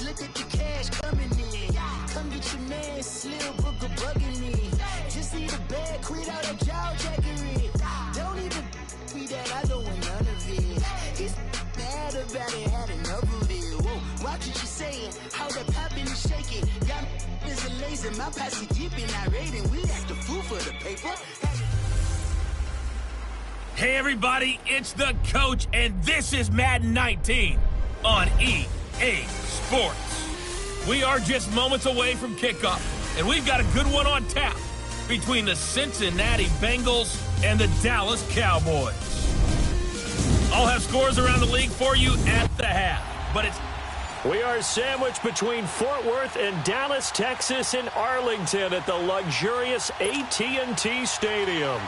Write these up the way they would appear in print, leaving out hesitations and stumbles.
Look at the cash coming in. Come get your man, Slim Booker bugging me. Just need a bag, quit all that jaw jackery. Don't even be that, I don't want none of it. He's mad about it, had enough of it. Whoa, watch what you saying, how that poppin' and shaking. Got is a laser, my posse deep and irate, and we act a fool for the paper. Hey everybody, it's the coach, and this is Madden 19 on EA Sports. We are just moments away from kickoff, and we've got a good one on tap between the Cincinnati Bengals and the Dallas Cowboys. I'll have scores around the league for you at the half, but We are sandwiched between Fort Worth and Dallas, Texas, and Arlington at the luxurious AT&T Stadium.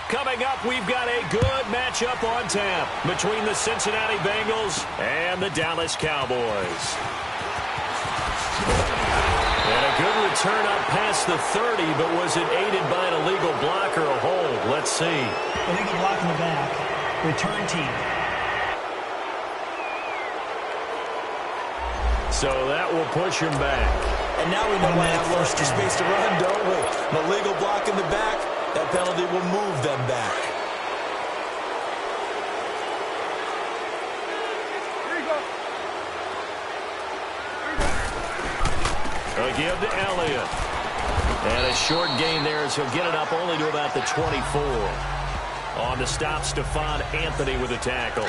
Coming up, we've got a good matchup on tap between the Cincinnati Bengals and the Dallas Cowboys. And a good return up past the 30, but was it aided by an illegal block or a hold? Let's see. Illegal block in the back. Return team. So that will push him back. And now we know why they have extra space to run, don't we? An illegal block in the back. That penalty will move them back. They'll give to Elliott. And a short gain there as he'll get it up only to about the 24. On the stop, Stephon Anthony with a tackle.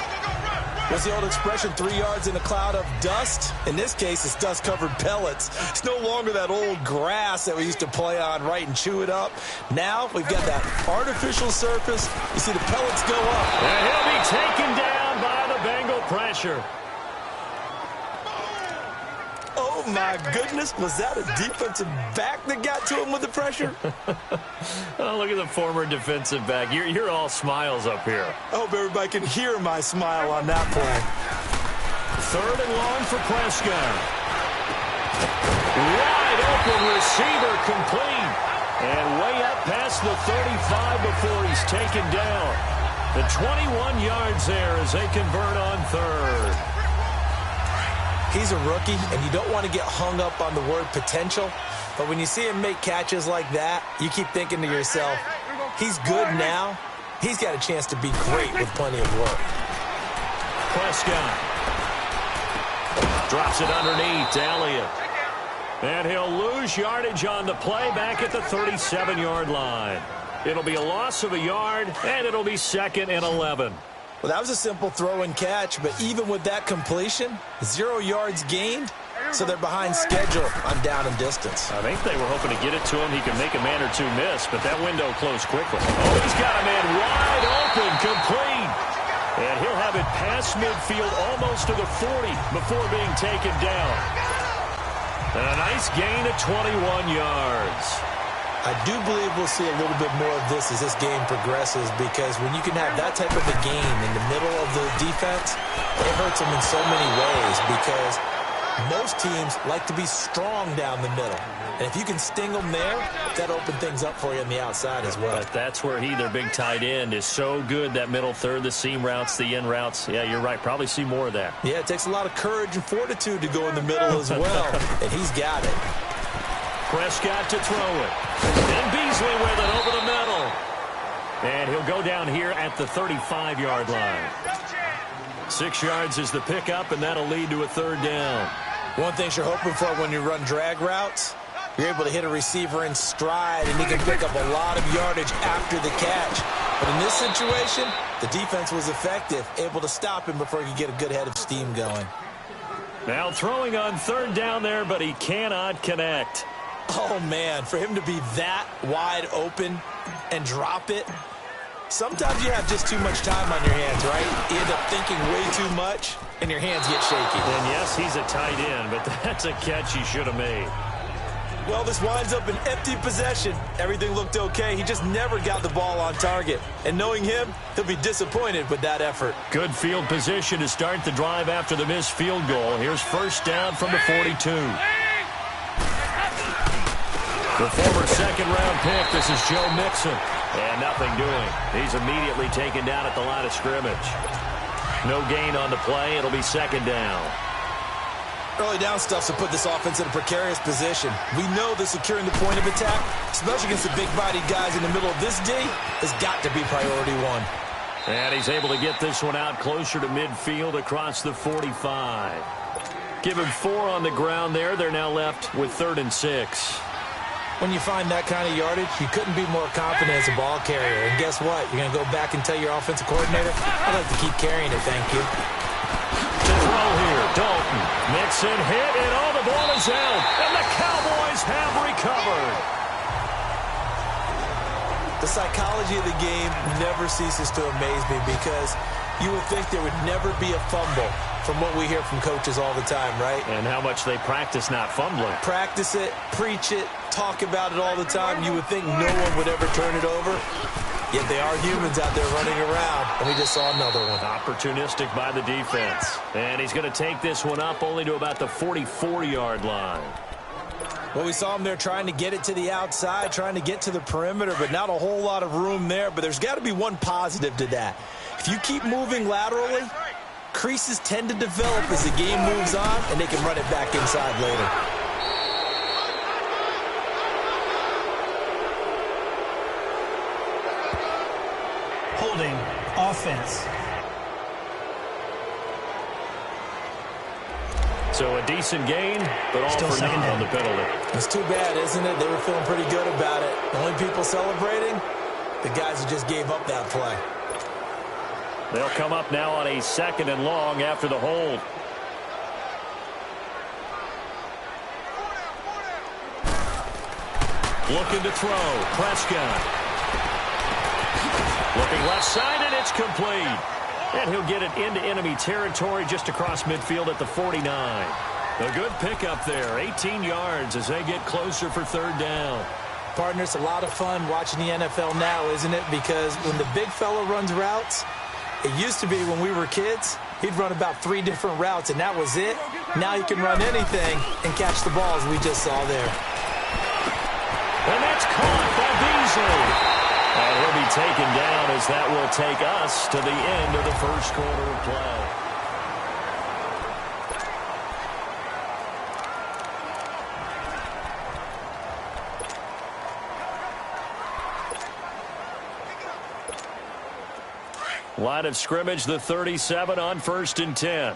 What's the old expression, 3 yards in a cloud of dust? In this case, it's dust-covered pellets. It's no longer that old grass that we used to play on, right, and chew it up. Now we've got that artificial surface. You see the pellets go up. And he'll be taken down by the Bengal pressure. Oh, my goodness. Was that a defensive back that got to him with the pressure? Oh, look at the former defensive back. You're all smiles up here. I hope everybody can hear my smile on that play. 3rd and long for Prescott. Wide open receiver complete. And way up past the 35 before he's taken down. The 21 yards there as they convert on 3rd. He's a rookie, and you don't want to get hung up on the word potential. But when you see him make catches like that, you keep thinking to yourself, he's good now. He's got a chance to be great with plenty of work. Prescott drops it underneath to Elliott. And he'll lose yardage on the play back at the 37-yard line. It'll be a loss of a yard, and it'll be 2nd and 11. Well, that was a simple throw and catch, but even with that completion, 0 yards gained, so they're behind schedule on down and distance. I think they were hoping to get it to him. He could make a man or two miss, but that window closed quickly. Oh, he's got a man wide open, complete. And he'll have it past midfield almost to the 40 before being taken down. And a nice gain of 21 yards. I do believe we'll see a little bit more of this as this game progresses, because when you can have that type of a game in the middle of the defense, it hurts them in so many ways, because most teams like to be strong down the middle. And if you can sting them there, that opens things up for you on the outside as well. But that's where their big tight end, is so good, that middle third, the seam routes, the in routes. Yeah, you're right. Probably see more of that. Yeah, it takes a lot of courage and fortitude to go in the middle as well, and he's got it. Prescott to throw it. And Beasley with it over the middle. And he'll go down here at the 35-yard line. 6 yards is the pickup, and that'll lead to a 3rd down. One thing you're hoping for when you run drag routes, you're able to hit a receiver in stride, and he can pick up a lot of yardage after the catch. But in this situation, the defense was effective, able to stop him before he could get a good head of steam going. Now throwing on 3rd down there, but he cannot connect. Oh, man, for him to be that wide open and drop it. Sometimes you have just too much time on your hands, right? You end up thinking way too much, and your hands get shaky. And yes, he's a tight end, but that's a catch he should have made. Well, this winds up an empty possession. Everything looked okay. He just never got the ball on target. And knowing him, he'll be disappointed with that effort. Good field position to start the drive after the missed field goal. Here's first down from the 42. The former second-round pick, this is Joe Mixon. And nothing doing. He's immediately taken down at the line of scrimmage. No gain on the play. It'll be second down. Early down stuff to put this offense in a precarious position. We know that securing the point of attack, especially against the big-bodied guys in the middle of this D, has got to be priority one. And he's able to get this one out closer to midfield across the 45. Give him 4 on the ground there. They're now left with 3rd and 6. When you find that kind of yardage, you couldn't be more confident as a ball carrier. And guess what? You're going to go back and tell your offensive coordinator, I'd like to keep carrying it, thank you. To throw here, Dalton. Mixon hit, and all the ball is out. And the Cowboys have recovered. The psychology of the game never ceases to amaze me because you would think there would never be a fumble from what we hear from coaches all the time, right? And how much they practice not fumbling. Practice it, preach it, talk about it all the time. You would think no one would ever turn it over. Yet they are humans out there running around, and we just saw another one. Opportunistic by the defense. And he's going to take this one up only to about the 44-yard line. Well, we saw him there trying to get it to the outside, trying to get to the perimeter, but not a whole lot of room there. But there's got to be one positive to that. If you keep moving laterally, creases tend to develop as the game moves on, and they can run it back inside later. Holding offense. So a decent gain, but all Still for second naught down. on the penalty. It's too bad, isn't it? They were feeling pretty good about it. The only people celebrating, the guys who just gave up that play. They'll come up now on a 2nd and long after the hold. Looking to throw. Prescott. Looking left side, and it's complete. And he'll get it into enemy territory just across midfield at the 49. A good pickup there. 18 yards as they get closer for 3rd down. Partner, it's a lot of fun watching the NFL now, isn't it? Because when the big fella runs routes, it used to be when we were kids, he'd run about 3 different routes, and that was it. Now he can run anything and catch the balls we just saw there. And that's caught by Beasley. And he'll be taken down as that will take us to the end of the first quarter of play. Line of scrimmage, the 37 on 1st and 10.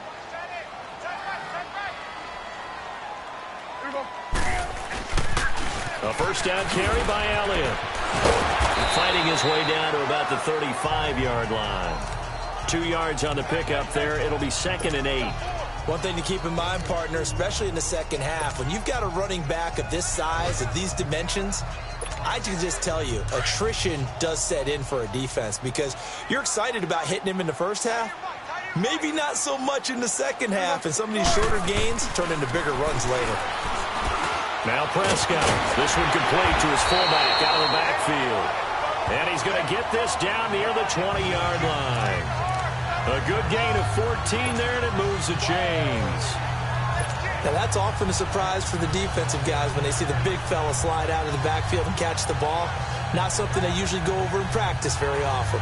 A first down carry by Elliott. Fighting his way down to about the 35-yard line. 2 yards on the pickup there. It'll be 2nd and 8. One thing to keep in mind, partner, especially in the second half, when you've got a running back of this size, of these dimensions, I can just tell you, attrition does set in for a defense because you're excited about hitting him in the first half. Maybe not so much in the second half, and some of these shorter gains turn into bigger runs later. Now Prescott. This one complete to his fullback out of the backfield. And he's going to get this down near the 20-yard line. A good gain of 14 there, and it moves the chains. Now, that's often a surprise for the defensive guys when they see the big fella slide out of the backfield and catch the ball. Not something they usually go over in practice very often.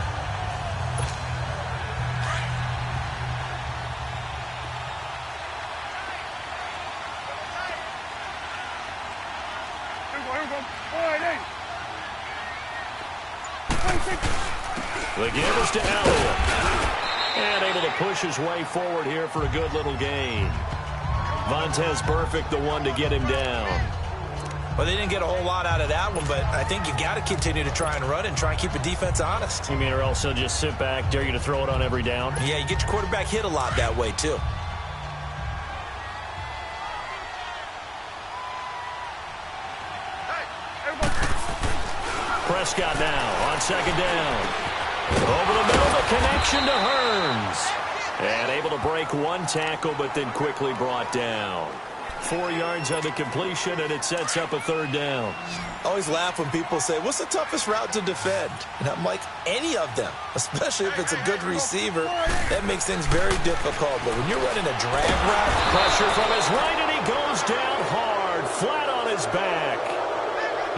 The give is to Elliott. And able to push his way forward here for a good little gain. Vontez Burfict, the one to get him down. Well, they didn't get a whole lot out of that one, but I think you got to continue to try and run and try and keep the defense honest. You mean or else they'll just sit back, dare you to throw it on every down? Yeah, you get your quarterback hit a lot that way, too. Prescott now on 2nd down. Over the middle, the connection to Hearns. And able to break one tackle, but then quickly brought down. 4 yards on the completion, and it sets up a 3rd down. I always laugh when people say, what's the toughest route to defend? And I'm like, any of them, especially if it's a good receiver. That makes things very difficult. But when you're running a drag route, pressure from his right, and he goes down hard, flat on his back.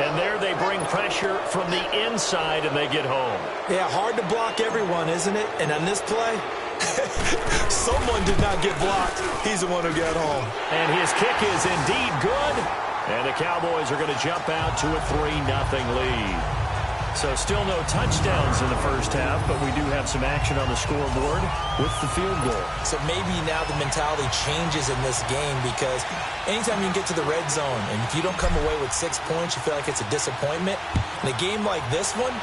And there they bring pressure from the inside, and they get home. Yeah, hard to block everyone, isn't it? And on this play, someone did not get blocked. He's the one who got home. And his kick is indeed good. And the Cowboys are going to jump out to a 3-0 lead. So still no touchdowns in the first half, but we do have some action on the scoreboard with the field goal. So maybe now the mentality changes in this game, because anytime you can get to the red zone, and if you don't come away with 6 points, you feel like it's a disappointment. In a game like this one,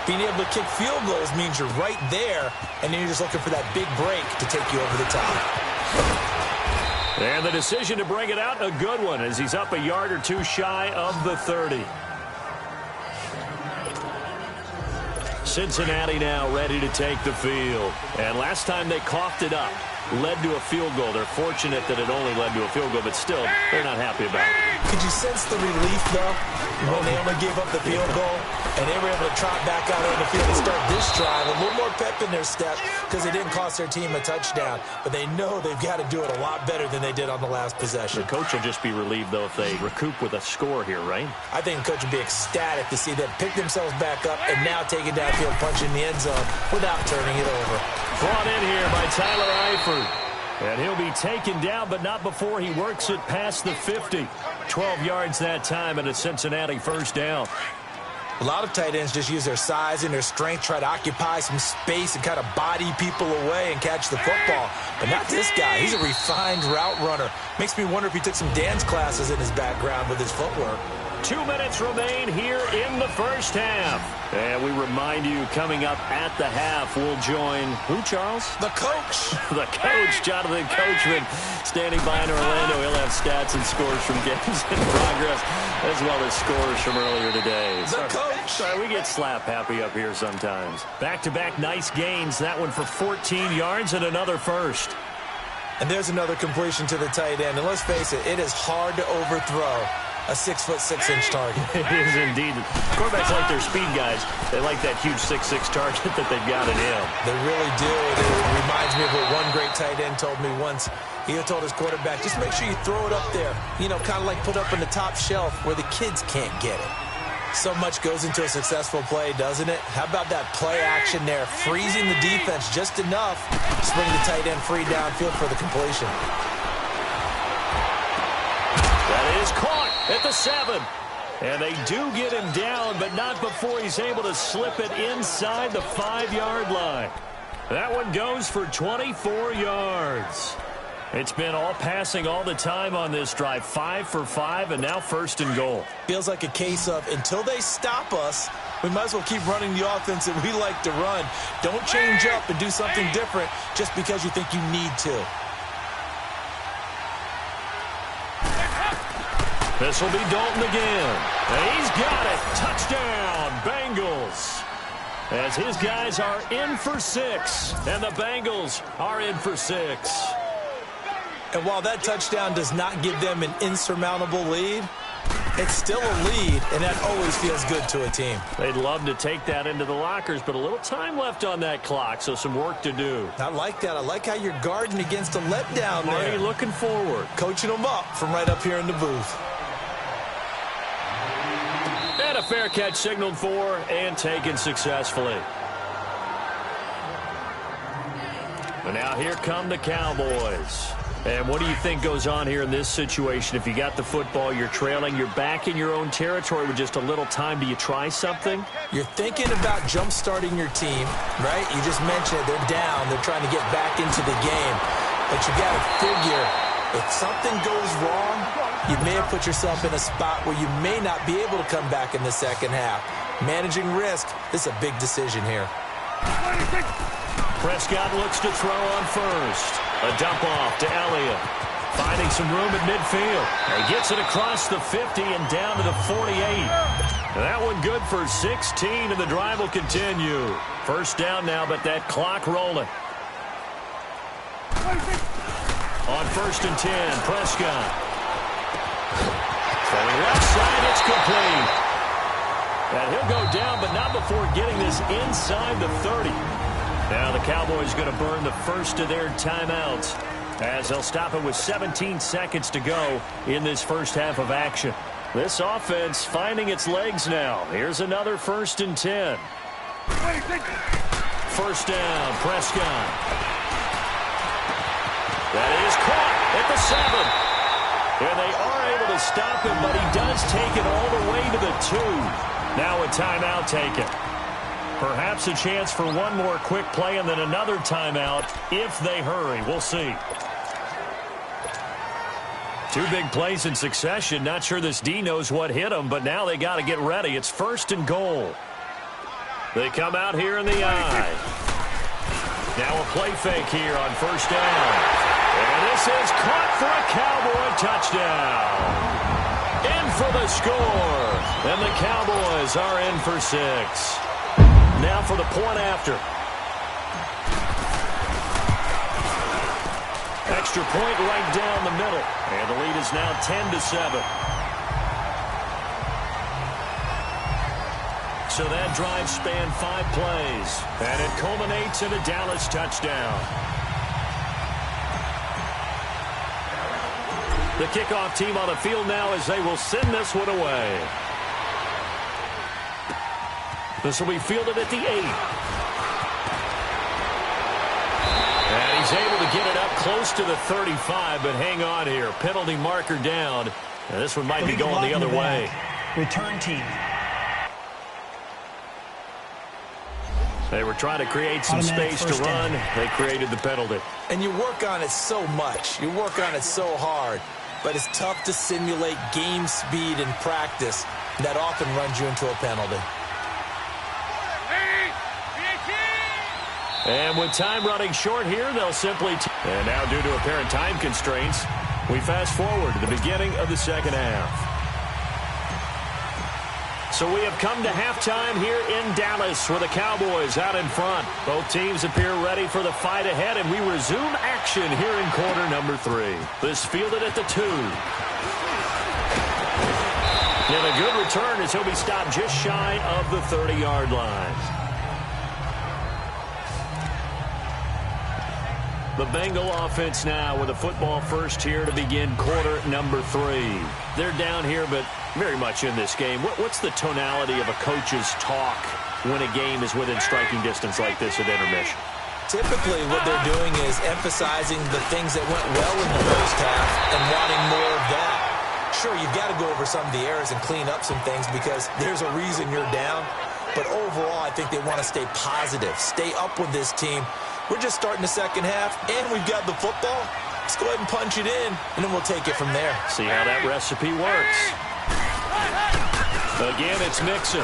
being able to kick field goals means you're right there, and then you're just looking for that big break to take you over the top. And the decision to bring it out, a good one, as he's up a yard or two shy of the 30. Cincinnati now ready to take the field. And last time they coughed it up, led to a field goal. They're fortunate that it only led to a field goal, but still, they're not happy about it. Could you sense the relief, though, when they only gave up the field goal, and they were able to trot back out on the field and start this drive? A little more pep in their step, because it didn't cost their team a touchdown. But they know they've got to do it a lot better than they did on the last possession. The coach will just be relieved, though, if they recoup with a score here, right? I think the coach would be ecstatic to see them pick themselves back up and now take it downfield, punch in the end zone without turning it over. Brought in here by Tyler Eifert. And he'll be taken down, but not before he works it past the 50. 12 yards that time, and a Cincinnati 1st down. A lot of tight ends just use their size and their strength, try to occupy some space and kind of body people away and catch the football. But not this guy. He's a refined route runner. Makes me wonder if he took some dance classes in his background with his footwork. 2 minutes remain here in the first half. And we remind you, coming up at the half, we'll join who, Charles? The coach. The coach, Jonathan Coachman, standing by in Orlando. He'll have stats and scores from games in progress, as well as scores from earlier today. The coach. Sorry, we get slap happy up here sometimes. Back-to-back nice gains. That one for 14 yards and another first. And there's another completion to the tight end. And let's face it, it is hard to overthrow a 6'6" target. It is indeed. Quarterbacks like their speed guys. They like that huge 6'6" target that they've got in him. They really do. It reminds me of what one great tight end told me once. He told his quarterback, just make sure you throw it up there. You know, kind of like put up on the top shelf where the kids can't get it. So much goes into a successful play, doesn't it? How about that play action there? Freezing the defense just enough to bring the tight end free downfield for the completion. That is caught at the 7. And they do get him down, but not before he's able to slip it inside the 5-yard line. That one goes for 24 yards. It's been all passing all the time on this drive. 5 for 5, and now 1st and goal. Feels like a case of, until they stop us, we might as well keep running the offense that we like to run. Don't change up and do something different just because you think you need to. This will be Dalton again. And he's got it. Touchdown, Bengals. As his guys are in for 6, and the Bengals are in for 6. And while that touchdown does not give them an insurmountable lead, it's still a lead, and that always feels good to a team. They'd love to take that into the lockers, but a little time left on that clock, so some work to do. I like that. I like how you're guarding against a letdown there. Already looking forward. Coaching them up from right up here in the booth. And a fair catch signaled for and taken successfully. But now here come the Cowboys. And what do you think goes on here in this situation? If you got the football, you're trailing, you're back in your own territory with just a little time. Do you try something? You're thinking about jump-starting your team, right? You just mentioned it. They're down. They're trying to get back into the game. But you got to figure, if something goes wrong, you may have put yourself in a spot where you may not be able to come back in the second half. Managing risk, this is a big decision here. Prescott looks to throw on first. A dump off to Elliott. Finding some room at midfield. He gets it across the 50 and down to the 48. That one good for 16, and the drive will continue. 1st down now, but that clock rolling. On 1st and 10, Prescott. From the left side, it's complete. And he'll go down, but not before getting this inside the 30. Now the Cowboys going to burn the first of their timeouts as they'll stop it with 17 seconds to go in this first half of action. This offense finding its legs now. Here's another 1st and 10. First down, Prescott. That is caught at the 7. And they are able to stop him, but he does take it all the way to the 2. Now a timeout taken. Perhaps a chance for one more quick play and then another timeout if they hurry. We'll see. 2 big plays in succession. Not sure this D knows what hit him, but now they got to get ready. It's 1st and goal. They come out here in the eye. Now a play fake here on 1st down. And this is caught for a Cowboy touchdown. In for the score. And the Cowboys are in for 6. Now for the point after. Extra point right down the middle. And the lead is now 10-7. So that drive spanned 5 plays. And it culminates in a Dallas touchdown. The kickoff team on the field now as they will send this one away. This will be fielded at the 8. And he's able to get it up close to the 35, but hang on here. Penalty marker down. And this one might be going the other way. Return team. They were trying to create some space to run. They created the penalty. And you work on it so much. You work on it so hard. But it's tough to simulate game speed in practice. That often runs you into a penalty. And with time running short here, they'll simply... And now due to apparent time constraints, we fast forward to the beginning of the second half. So we have come to halftime here in Dallas with the Cowboys out in front. Both teams appear ready for the fight ahead, and we resume action here in quarter number 3. This fielded at the 2. And a good return as he'll be stopped just shy of the 30-yard line. The Bengal offense now with a football first here to begin quarter number 3. They're down here, but very much in this game. What's the tonality of a coach's talk when a game is within striking distance like this at intermission? Typically, what they're doing is emphasizing the things that went well in the first half and wanting more of that. Sure, you've got to go over some of the errors and clean up some things because there's a reason you're down. But overall, I think they want to stay positive, stay up with this team. We're just starting the second half, and we've got the football. Let's go ahead and punch it in, and then we'll take it from there. See how that recipe works. Again, it's Mixon.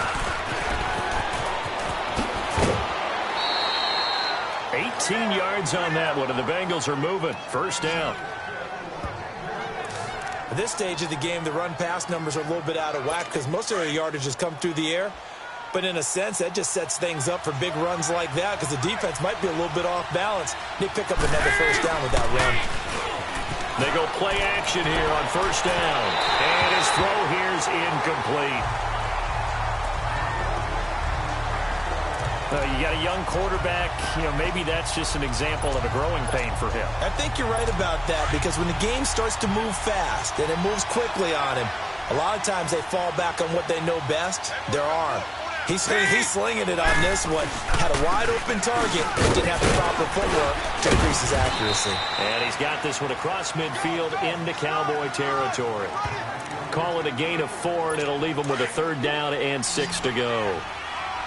18 yards on that one, and the Bengals are moving. First down. At this stage of the game, the run-pass numbers are a little bit out of whack because most of their yardage has come through the air. But in a sense, that just sets things up for big runs like that because the defense might be a little bit off balance. They pick up another first down with that run. They go play action here on first down. And his throw here is incomplete. You got a young quarterback. Maybe that's just an example of a growing pain for him. I think you're right about that because when the game starts to move fast and it moves quickly on him, a lot of times they fall back on what they know best, their arm. He's slinging it on this one. Had a wide-open target, but didn't have the proper footwork to increase his accuracy. And he's got this one across midfield into Cowboy territory. Call it a gain of 4, and it'll leave him with a 3rd down and 6 to go.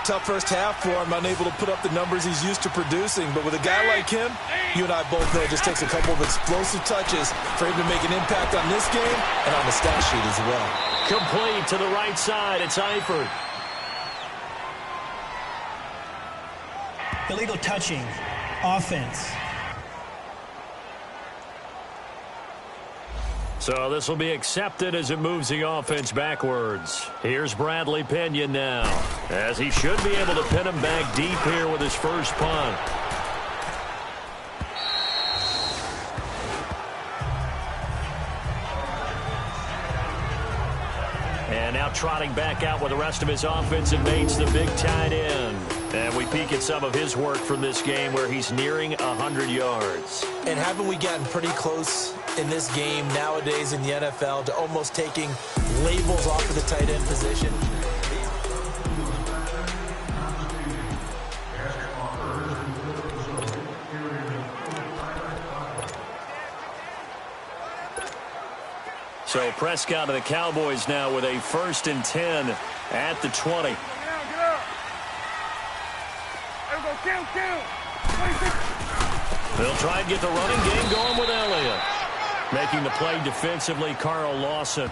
Tough first half for him, unable to put up the numbers he's used to producing. But with a guy like him, you and I both know it just takes a couple of explosive touches for him to make an impact on this game and on the stat sheet as well. Complete to the right side. It's Eifert. Illegal touching. Offense. So this will be accepted as it moves the offense backwards. Here's Bradley Pinion now, as he should be able to pin him back deep here with his first punt. trotting back out with the rest of his offensive mates, the big tight end. And we peek at some of his work from this game where he's nearing 100 yards. And haven't we gotten pretty close in this game nowadays in the NFL to almost taking labels off of the tight end position? So Prescott and the Cowboys now with a 1st and 10 at the 20. They'll try and get the running game going with Elliott. Making the play defensively, Carl Lawson.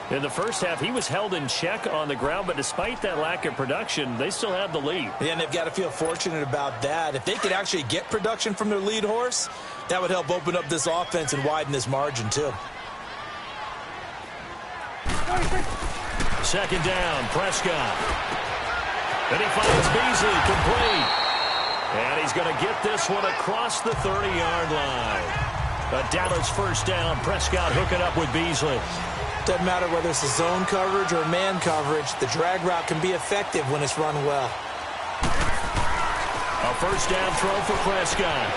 In the first half, he was held in check on the ground, but despite that lack of production, they still have the lead. Yeah, and they've got to feel fortunate about that. If they could actually get production from their lead horse, that would help open up this offense and widen this margin, too. 2nd down, Prescott. And he finds Beasley complete. And he's going to get this one across the 30-yard line. A Dallas 1st down. Prescott hooking up with Beasley. Doesn't matter whether it's a zone coverage or man coverage, the drag route can be effective when it's run well. A 1st down throw for Prescott.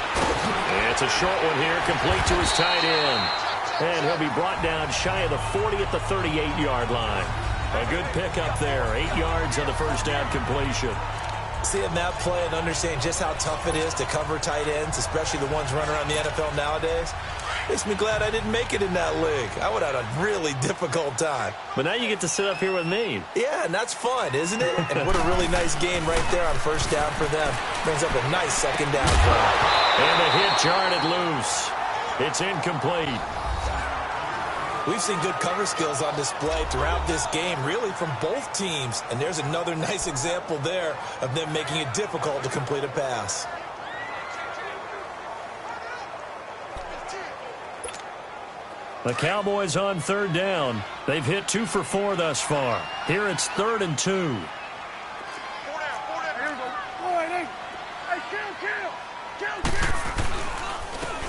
It's a short one here, complete to his tight end. And he'll be brought down shy of the 40 at the 38-yard line. A good pickup there, 8 yards on the 1st down completion. Seeing that play and understanding just how tough it is to cover tight ends, especially the ones running around the NFL nowadays, makes me glad I didn't make it in that league. I would have had a really difficult time. But now you get to sit up here with me. Yeah, and that's fun, isn't it? And what a really nice game right there on 1st down for them. Brings up a nice 2nd down play. And the hit jarred it loose. It's incomplete. We've seen good cover skills on display throughout this game, really from both teams. And there's another nice example there of them making it difficult to complete a pass. The Cowboys on 3rd down. They've hit 2 for 4 thus far. Here it's 3rd and 2.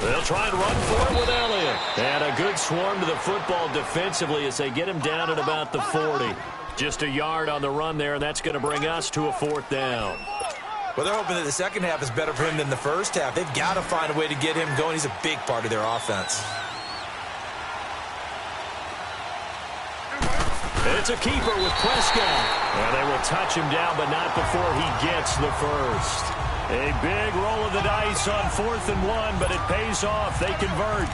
They'll try and run for it with Elliott. And a good swarm to the football defensively as they get him down at about the 40. Just a yard on the run there, and that's going to bring us to a 4th down. Well, they're hoping that the second half is better for him than the first half. They've got to find a way to get him going. He's a big part of their offense. It's a keeper with Prescott. And they will touch him down, but not before he gets the first. A big roll of the dice on 4th and 1, but it pays off. They convert.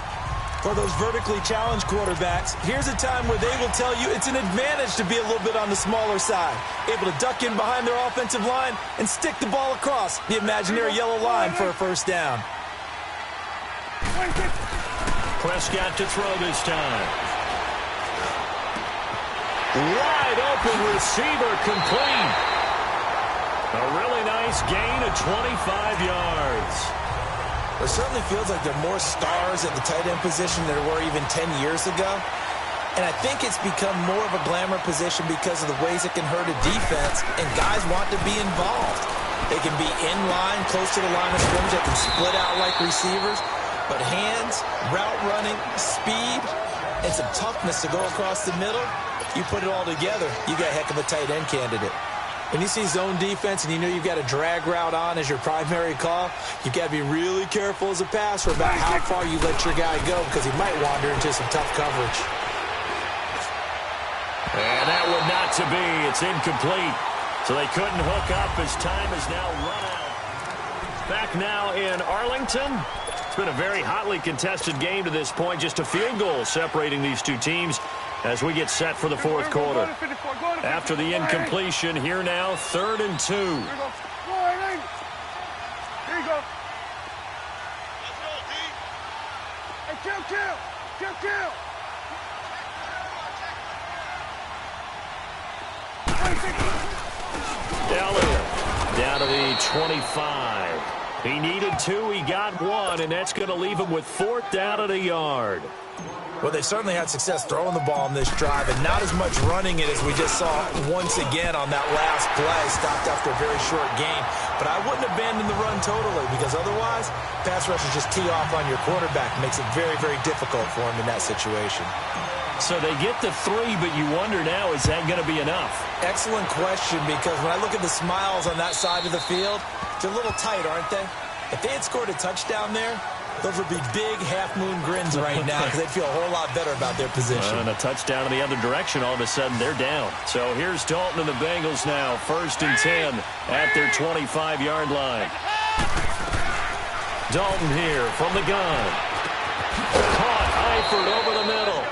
For those vertically challenged quarterbacks, here's a time where they will tell you it's an advantage to be a little bit on the smaller side. Able to duck in behind their offensive line and stick the ball across the imaginary yellow line for a 1st down. Prescott to throw this time. Wide open receiver complete. A really nice gain of 25 yards. It certainly feels like there are more stars at the tight end position than there were even 10 years ago. And I think it's become more of a glamour position because of the ways it can hurt a defense, and guys want to be involved. They can be in line, close to the line of scrimmage. They can split out like receivers. But hands, route running, speed, and some toughness to go across the middle, you put it all together, you got a heck of a tight end candidate. When you see zone defense and you know you've got a drag route on as your primary call, you've got to be really careful as a passer about how far you let your guy go because he might wander into some tough coverage. And that one not to be. It's incomplete. So they couldn't hook up as time is now run out. Back now in Arlington. It's been a very hotly contested game to this point. Just a field goal separating these two teams as we get set for the 4th quarter. After the incompletion, here now, 3rd and 2. Here you go. Hey, kill. Elliott down to the 25. He needed 2, he got 1, and that's going to leave him with 4th down at a yard. Well, they certainly had success throwing the ball on this drive, and not as much running it as we just saw once again on that last play, stopped after a very short gain. But I wouldn't abandon the run totally, because otherwise, pass rushers just tee off on your quarterback. It makes it very, very difficult for him in that situation. So they get the 3, but you wonder now, is that going to be enough? Excellent question, because when I look at the smiles on that side of the field, they're a little tight, aren't they? If they had scored a touchdown there, those would be big half-moon grins right now because they'd feel a whole lot better about their position. And a touchdown in the other direction, all of a sudden they're down. So here's Dalton and the Bengals now, 1st and 10 at their 25-yard line. Dalton here from the gun. Caught Eifert over the middle.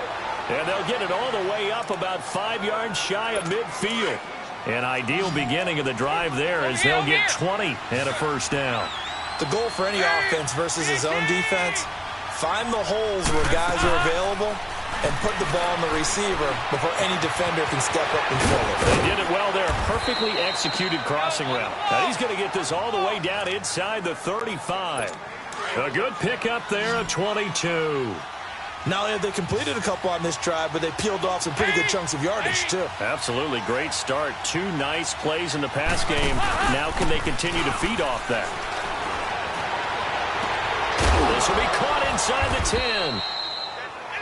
And they'll get it all the way up about 5 yards shy of midfield. An ideal beginning of the drive there as they'll get 20 and a first down. The goal for any offense versus his own defense, find the holes where guys are available and put the ball on the receiver before any defender can step up and fill it. They did it well there. Perfectly executed crossing route. Now he's going to get this all the way down inside the 35. A good pickup there of 22. Not only have they completed a couple on this drive, but they peeled off some pretty good chunks of yardage, too. Absolutely. Great start. 2 nice plays in the pass game. Now can they continue to feed off that? This will be caught inside the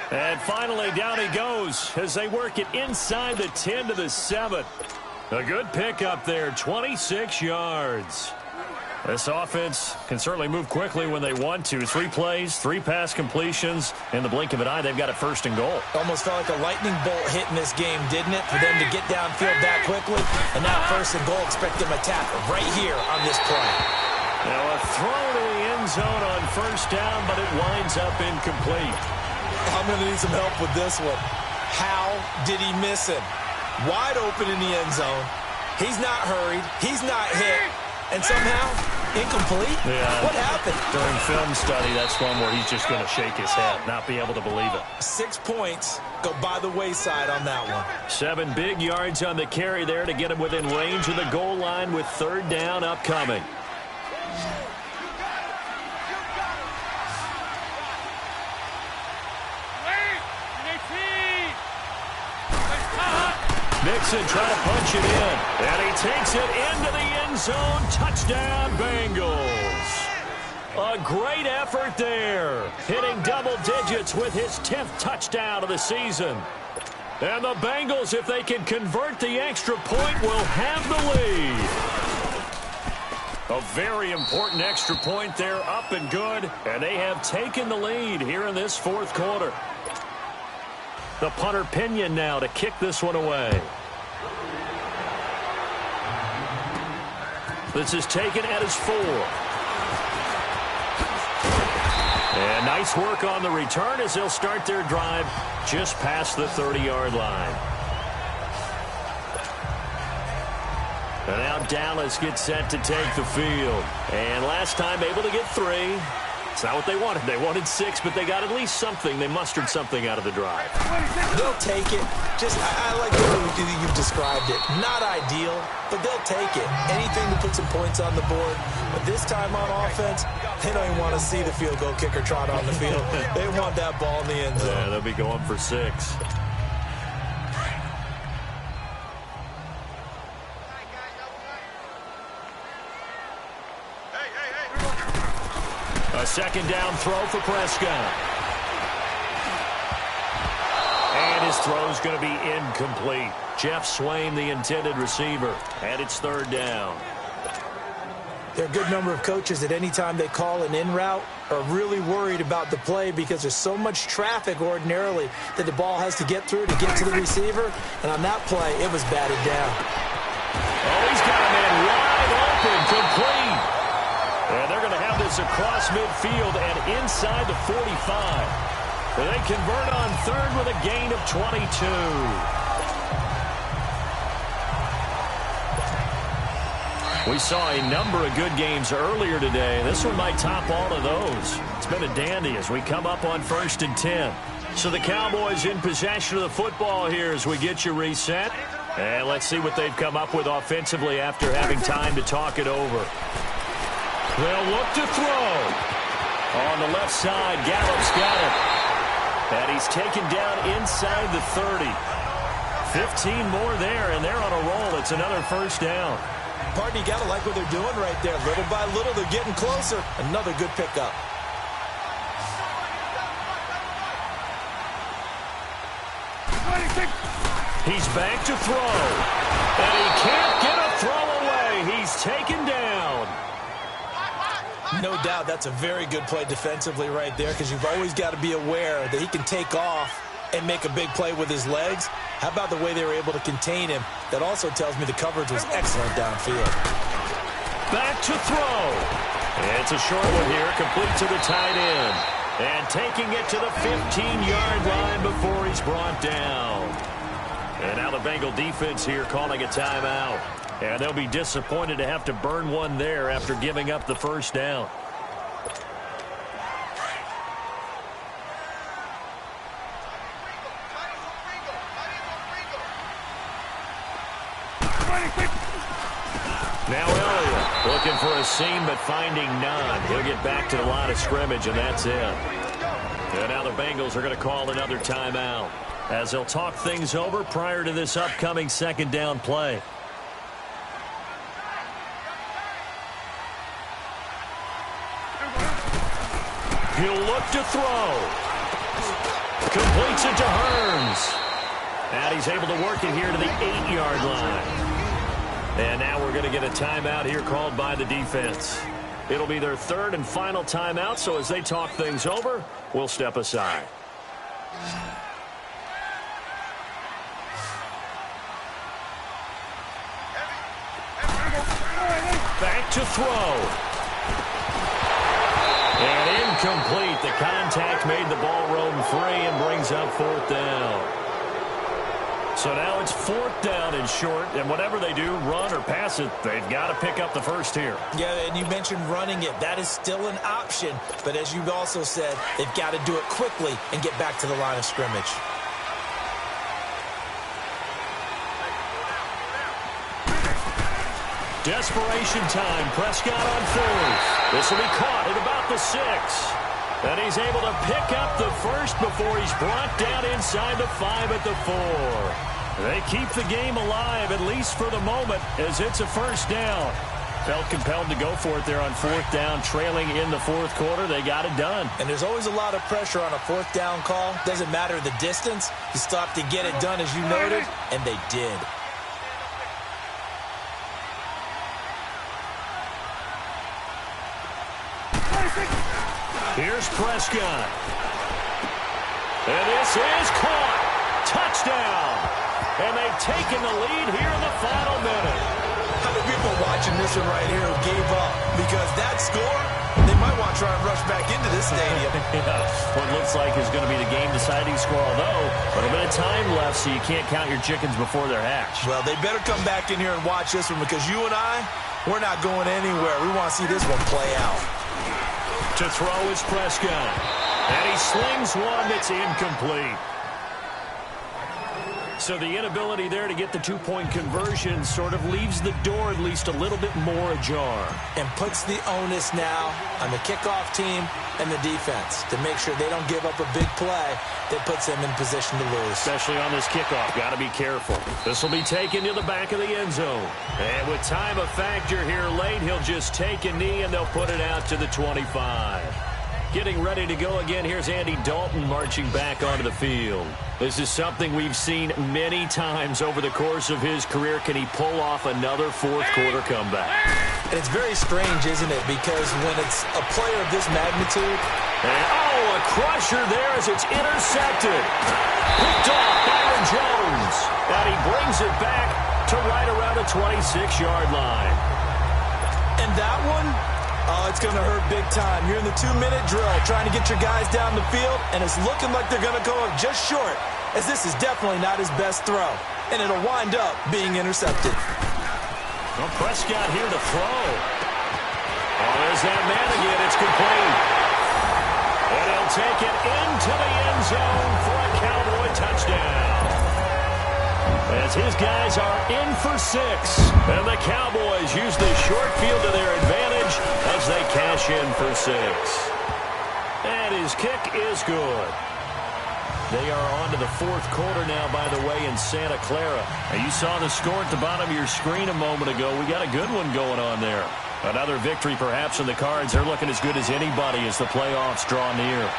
10. And finally, down he goes as they work it inside the 10 to the 7. A good pickup there, 26 yards. This offense can certainly move quickly when they want to. 3 plays, 3 pass completions. In the blink of an eye, they've got a 1st and goal. Almost felt like a lightning bolt hit in this game, didn't it? For them to get downfield that quickly. And now 1st and goal, expect them to tackle right here on this play. Now a throw to the end zone on 1st down, but it winds up incomplete. I'm going to need some help with this one. How did he miss him? Wide open in the end zone. He's not hurried. He's not hit. And somehow, incomplete? Yeah. What happened? During film study, that's one where he's just going to shake his head, not be able to believe it. 6 points go by the wayside on that one. 7 big yards on the carry there to get him within range of the goal line with 3rd down upcoming. Mixon trying to punch it in. And he takes it into the end zone. Touchdown, Bengals. A great effort there. Hitting double digits with his 10th touchdown of the season. And the Bengals, if they can convert the extra point, will have the lead. A very important extra point there, up and good. And they have taken the lead here in this 4th quarter. The punter Pinion now to kick this one away. This is taken at his 4. And nice work on the return as they'll start their drive just past the 30-yard line. And now Dallas gets set to take the field. And last time able to get 3. It's not what they wanted. They wanted 6, but they got at least something. They mustered something out of the drive. They'll take it. Just, I like the way you've described it. Not ideal, but they'll take it. Anything to put some points on the board. But this time on offense, they don't even want to see the field goal kicker trot on the field. They want that ball in the end zone. Yeah, they'll be going for 6. A 2nd down throw for Prescott. And his throw's going to be incomplete. Jeff Swain, the intended receiver. And it's 3rd down. There are a good number of coaches at any time they call an in route are really worried about the play because there's so much traffic ordinarily that the ball has to get through to get to the receiver. And on that play, it was batted down. Oh, he's got a man wide open, complete. And they're going to have this across midfield and inside the 45. They convert on 3rd with a gain of 22. We saw a number of good games earlier today. This one might top all of those. It's been a dandy as we come up on 1st and 10. So the Cowboys in possession of the football here as we get you reset. And let's see what they've come up with offensively after having time to talk it over. They'll look to throw. On the left side, Gallup's got it. And he's taken down inside the 30. 15 more there, and they're on a roll. It's another 1st down. Pardon, you got to like what they're doing right there. Little by little, they're getting closer. Another good pickup. He's back to throw. And he can't get a throw away. He's taken down. No doubt that's a very good play defensively right there, because you've always got to be aware that he can take off and make a big play with his legs. How about the way they were able to contain him? That also tells me the coverage was excellent downfield. Back to throw. It's a short one here, complete to the tight end. And taking it to the 15-yard line before he's brought down. And now the Bengal defense here calling a timeout. And they'll be disappointed to have to burn one there after giving up the first down. Now Elliott looking for a seam but finding none. He'll get back to the line of scrimmage, and that's it. And now the Bengals are going to call another timeout as they'll talk things over prior to this upcoming second down play. He'll look to throw. Completes it to Hearns. And he's able to work it here to the 8-yard line. And now we're going to get a timeout here called by the defense. It'll be their third and final timeout, so as they talk things over, we'll step aside. Back to throw. And incomplete. The contact made the ball roam free and brings up fourth down. So now it's fourth down and short, and whatever they do, run or pass it, they've got to pick up the first here. Yeah, and you mentioned running it. That is still an option. But as you've also said, they've got to do it quickly and get back to the line of scrimmage. Desperation time. Prescott on fourth. This will be caught at about the 6. And he's able to pick up the first before he's brought down inside the 5 at the 4. They keep the game alive, at least for the moment, as it's a first down. Felt compelled to go for it there on fourth down, trailing in the fourth quarter. They got it done. And there's always a lot of pressure on a fourth down call. Doesn't matter the distance. You stop to get it done, as you noted, and they did. Here's Prescott. And this is caught. Touchdown. And they've taken the lead here in the final minute. How many people watching this one right here who gave up? Because that score, they might want to try and rush back into this stadium. Yeah, what looks like is going to be the game-deciding score, although a little bit of time left, so you can't count your chickens before they're hatched. Well, they better come back in here and watch this one, because you and I, we're not going anywhere. We want to see this one play out. To throw is Prescott. And he slings one that's incomplete. So the inability there to get the two-point conversion sort of leaves the door at least a little bit more ajar. And puts the onus now on the kickoff team and the defense to make sure they don't give up a big play that puts them in position to lose. Especially on this kickoff. Got to be careful. This will be taken to the back of the end zone. And with time a factor here late, he'll just take a knee and they'll put it out to the 25. Getting ready to go again, here's Andy Dalton marching back onto the field. This is something we've seen many times over the course of his career. Can he pull off another fourth quarter comeback? And it's very strange, isn't it? Because when it's a player of this magnitude... And, a crusher there as it's intercepted. Picked off Byron Jones. And he brings it back to right around the 26-yard line. And that one... Oh, it's going to hurt big time. You're in the 2-minute drill trying to get your guys down the field, and it's looking like they're going to go up just short, as this is definitely not his best throw, and it'll wind up being intercepted. Well, Prescott here to throw. Oh, there's that man again. It's complete. And he'll take it into the end zone for a Cowboy touchdown. As his guys are in for 6. And the Cowboys use the short field to their advantage as they cash in for 6. And his kick is good. They are on to the fourth quarter now, by the way, in Santa Clara. Now, you saw the score at the bottom of your screen a moment ago. We got a good one going on there. Another victory perhaps in the cards. They're looking as good as anybody as the playoffs draw near.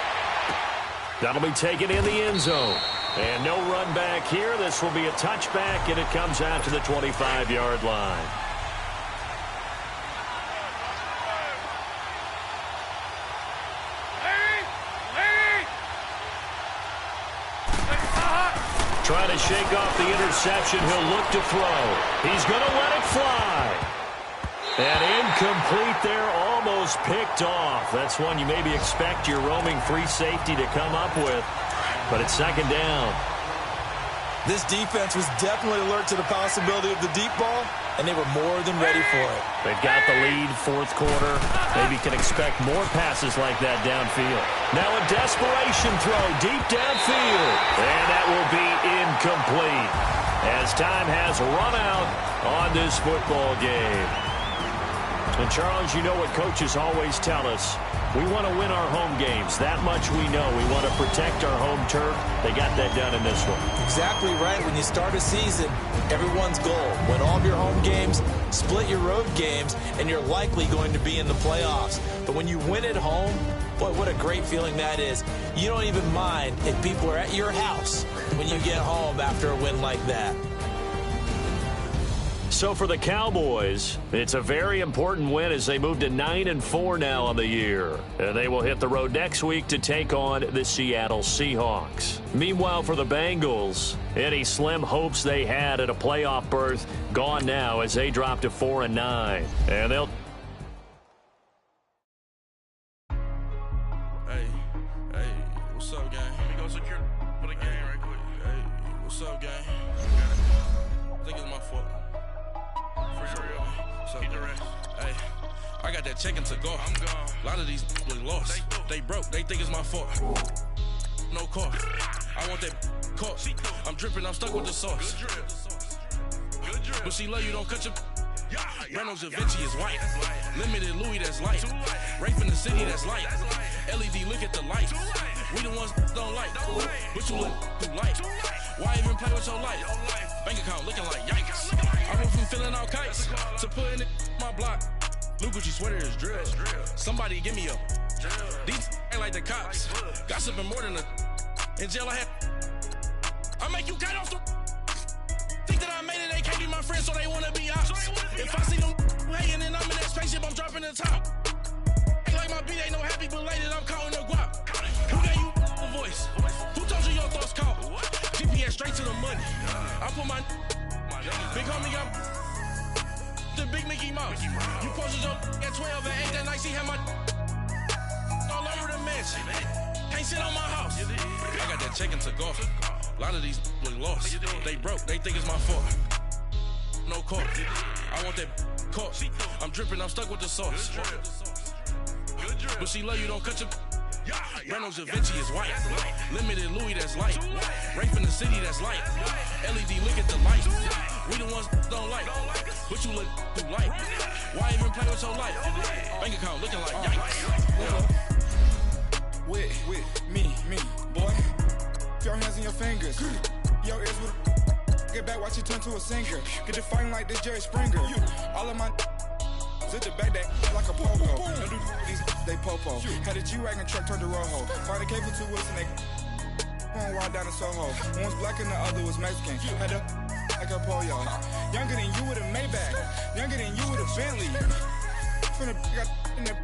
That'll be taken in the end zone. And no run back here. This will be a touchback, and it comes out to the 25-yard line. Trying to shake off the interception. He'll look to throw. He's going to let it fly. And incomplete there, almost picked off. That's one you maybe expect your roaming free safety to come up with. But it's second down. This defense was definitely alert to the possibility of the deep ball, and they were more than ready for it. They've got the lead, fourth quarter. Maybe can expect more passes like that downfield. Now a desperation throw deep downfield. And that will be incomplete as time has run out on this football game. And, Charles, you know what coaches always tell us. We want to win our home games. That much we know. We want to protect our home turf. They got that done in this one. Exactly right. When you start a season, everyone's goal. Win all of your home games, split your road games, and you're likely going to be in the playoffs. But when you win at home, boy, what a great feeling that is. You don't even mind if people are at your house when you get home after a win like that. So for the Cowboys, it's a very important win as they move to 9-4 now on the year. And they will hit the road next week to take on the Seattle Seahawks. Meanwhile, for the Bengals, any slim hopes they had at a playoff berth gone now as they drop to 4-9. And they'll... Hey, what's up, gang? Let me go secure for the game right quick. Hey, what's up, gang? I think it's my fault. Keep the rest. Hey, I got that check-in to go. I'm gone. A lot of these look lost. They broke. They think it's my fault. No car. I want that caught. I'm dripping. I'm stuck with the sauce. Good drip. But she love you. Don't cut your... Reynolds Da Vinci is white. Limited Louis, that's light. Rape in the city, that's light. LED, look at the light. We the ones don't like. But you look too light. Why even play with your life? Bank account looking like yikes. I went from filling out kites to putting it in my block. Blue Gucci sweater is drill. Somebody give me a. These ain't like the cops. Gossiping more than a. In jail I had. I make you cut off the. Think that I made it, they can't be my friends, so they wanna be ops. If I see them hanging and I'm in that spaceship, I'm dropping the top. Ain't like my beat ain't no happy belated, I'm counting the guap. Who gave you the voice? Who told you your thoughts count? GPS straight to the money. I put my big homie got the big Mickey Mouse. You posted your at 12 and 8 that night, she had my all over the mansion. Can't sit on my house. I got that check-in to go. A lot of these look lost. They broke. They think it's my fault. No car. I want that caught. I'm dripping. I'm stuck with the sauce. But she love you. Don't cut your... Reynolds Da Vinci is white. Limited Louis, that's light. Rape in the city, that's light. LED, look at the light. We the ones don't like. But you look too light. Why even play with your life? Bank account looking like yikes. With me, boy. Your hands in your fingers. Your ears with get back, watch you turn to a singer. Get to fighting like this Jerry Springer. All of my at the back that like a pogo. Don't do these they popo. Had a G-Wagon truck turned to Rojo. Find a cable 2 wheels and they going wild down in Soho. One was black and the other was Mexican. Had a like a pollo. Younger than you with a Maybach. Younger than you with a Bentley. Finna got in the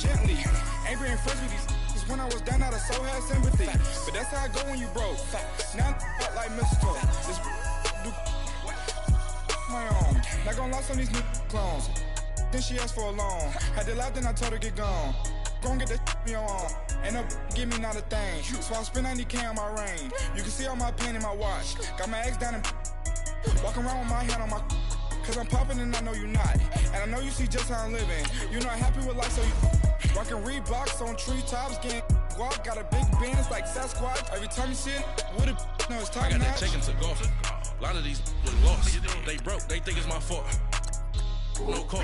gently. Angry and friends with these. When I was down, I so had sympathy. But that's how I go when you broke. Now I'm like mistletoe. This do my own. Not gonna lie on these new clones. Then she asked for a loan. Had to laugh, then I told her get gone. Gon' get that me on. Ain't no give me not a thing. So I spend 90K on my ring. You can see all my pain in my watch. Got my ex down and walking around with my hand on my. Cause I'm popping and I know you not. And I know you see just how I'm living. You're not happy with life, so you rockin' Reeboks on treetops, getting guap. Got a big Benz like Sasquatch. Every time you see it, with a no, it's top I got notch. that check-in to go. A lot of these look lost. They broke. They think it's my fault. No car.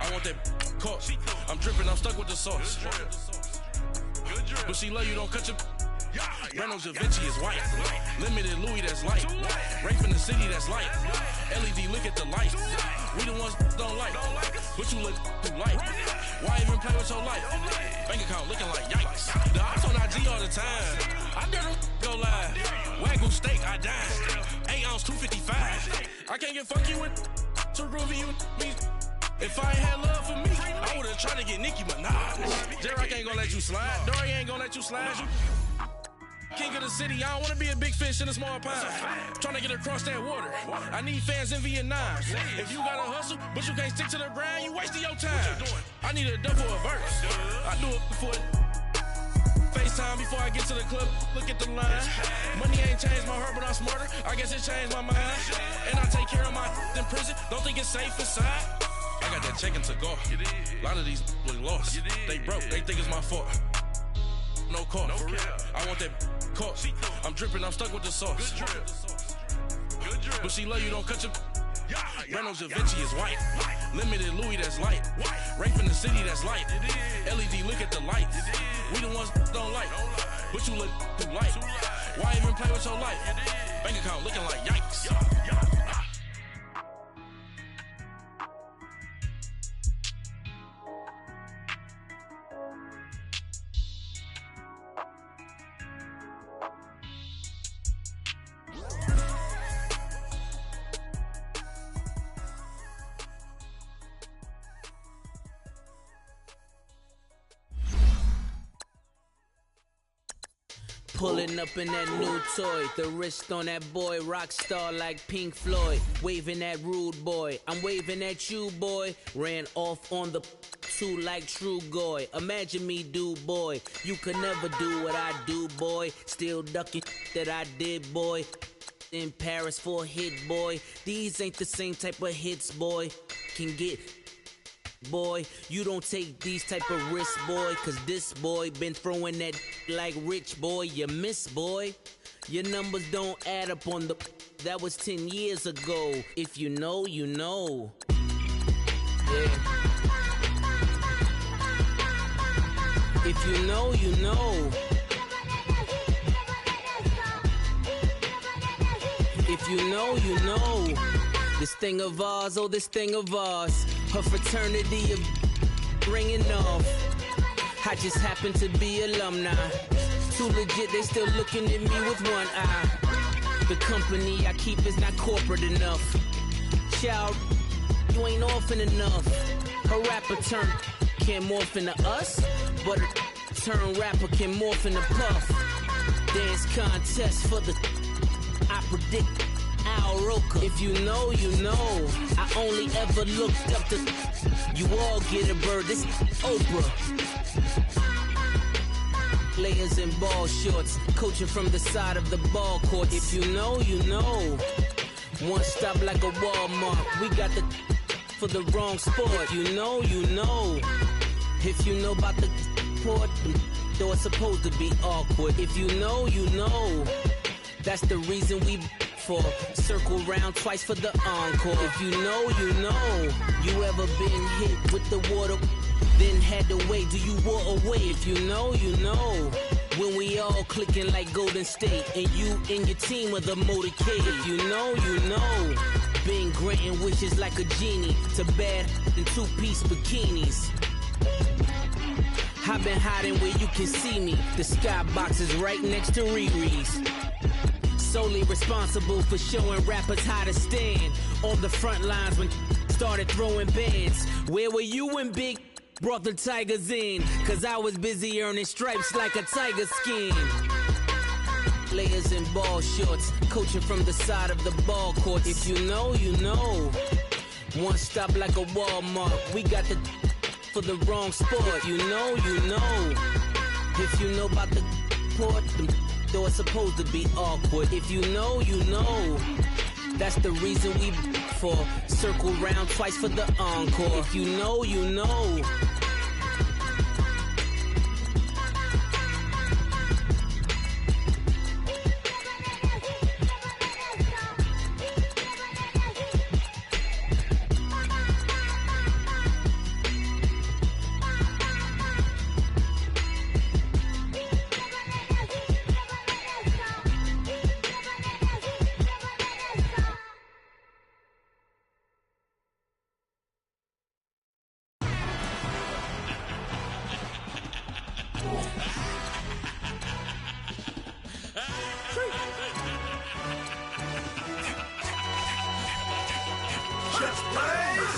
I want that caught. I'm dripping. I'm stuck with the sauce. But she love you. Don't cut your. Reynolds Da Vinci is white. Limited Louis, that's light. Rape in the city, that's light. LED, look at the light. We the ones don't like. But you look too light. Why even play with your life? Bank account looking like yikes. The ops on IG all the time. I dare them go live. Wagyu steak, I dine. 8 ounce, 255. I can't get funky with too groovy you me. If I ain't had love for me, I would've tried to get Nicki Minaj. J-Rock ain't gonna let you slide. Dory ain't gonna let you slide. King of the city, I don't wanna be a big fish in a small pond. Trying to get across that water. I need fans in Vietnam. If you gotta hustle, but you can't stick to the grind, you wasting your time. I need a double a verse. I do it before FaceTime before I get to the club. Look at the line. Money ain't changed my heart, but I'm smarter. I guess it changed my mind. And I take care of my in prison. Don't think it's safe inside. I got that check-in to go. A lot of these was lost. They broke. They think it's my fault. No car, for real. I want that car. I'm dripping, I'm stuck with the sauce. Good drip. But she love you, don't cut your. Reynolds Da Vinci is white. Limited Louis, that's light. Rape in the city, that's light. LED, look at the light. We the ones don't like. But you look too light. Why even play with your life? Bank account looking like yikes. Pulling up in that new toy, the wrist on that boy, rock star like Pink Floyd. Waving at rude boy, I'm waving at you boy. Ran off on the two like True Goy. Imagine me do boy, you could never do what I do boy. Still ducking that I did boy. In Paris for a hit boy. These ain't the same type of hits boy. Can get boy, you don't take these type of risks, boy, cause this boy been throwing that like rich boy, you miss, boy. Your numbers don't add up on the, that was 10 years ago. If you know, you know. Yeah. If you know, you know. If you know, you know. This thing of ours, oh, this thing of ours. Her fraternity of ringing off. I just happen to be alumni. Too legit, they still looking at me with one eye. The company I keep is not corporate enough. Child, you ain't orphan enough. A rapper turn can't morph into us, but a turn rapper can morph into Puff. Dance contest for the, I predict Al Roker. If you know, you know. I only ever looked up to, you all get a bird, this Oprah. Layers in ball shorts, coaching from the side of the ball court. If you know, you know. One stop like a Walmart. We got the for the wrong sport. If you know, you know. If you know about the port, though it's supposed to be awkward. If you know, you know. That's the reason we for circle round twice for the encore. If you know, you know. You ever been hit with the water, then had to wait? Do you walk away? If you know, you know. When we all clicking like Golden State, and you and your team are the motorcade. If you know, you know. Been granting wishes like a genie to bad in two-piece bikinis. I've been hiding where you can see me. The skybox is right next to Riri's. Solely responsible for showing rappers how to stand on the front lines when started throwing bands. Where were you when Big brought the Tigers in? Cause I was busy earning stripes like a tiger skin. Layers in ball shorts, coaching from the side of the ball court. If you know, you know. One stop like a Walmart. We got the for the wrong sport. You know, you know. If you know about the port, though it's supposed to be awkward. If you know, you know. That's the reason we for circle round twice for the encore. If you know, you know.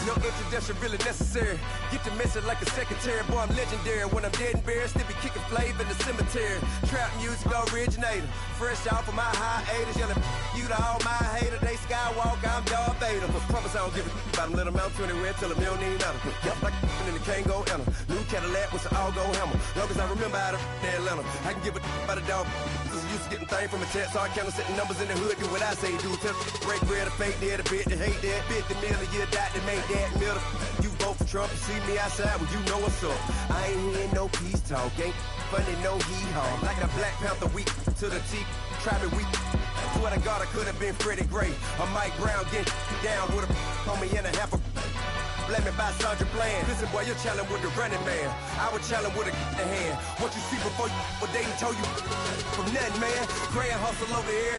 No introduction really necessary. Get the message like a secretary. Boy, I'm legendary. When I'm dead and buried, still be kicking flavor in the cemetery. Trap music originator. Fresh off of my hiatus. Yelling you to all my haters. They skywalk, I'm Darth Vader. Promise I don't give a about them. Let them out 20 red till them don't need nothing. Yup, like and the can't go enter. New Cadillac with an all-go hammer. Long as I remember how to Atlanta. I can give a about a dog. Cause I'm used to getting things from a text. So I count setting numbers in the hood. Do what I say, do. Tell break bread, a fake dead, a bit to hate that. 50 million, you died to make that middle. You vote for Trump, you see me outside, well, you know what's up. I ain't hearing no peace talk, ain't funny, no hee-haw. Like a Black Panther weak to the teeth, try me weak. Swear to God, I could have been Freddie Gray. Or Mike Brown getting down with a homie and a half a. Let me buy Sandra Bland. Listen, boy, you're challenging with the running man. I would challenge with a hand. What you see before you, what they told you from nothing, man. Grand hustle over here.